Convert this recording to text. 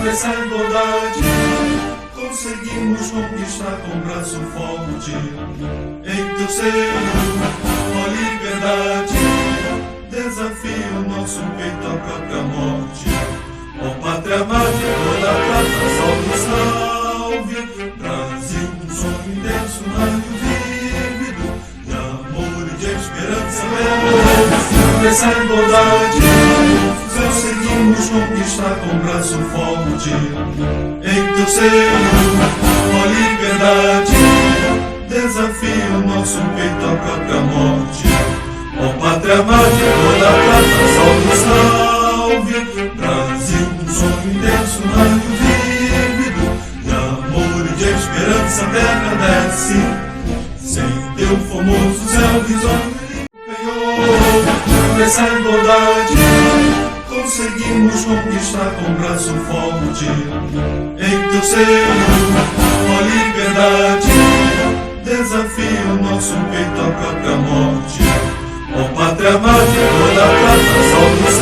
essa igualdade conseguimos conquistar com braço forte. Em teu seio, ó liberdade, desafia o nosso peito à própria morte. Ó pátria mãe, toda a prata, salve. Brasil, um sonho intenso, raio vívido de amor e de esperança. Essa igualdade conseguimos conquistar com braço forte. Em teu seio, ó liberdade, desafia o nosso peito à própria morte. Ó pátria mãe, toda a prata, salve. Brasil, um sonho intenso, raio vívido de amor e de esperança. Terra desce, sem teu famoso céu risonho. Essa igualdade conseguimos conquistar com braço forte. Em teu seio, ó liberdade, desafia o nosso peito à própria morte. Ó pátria mãe, toda a prata, salve.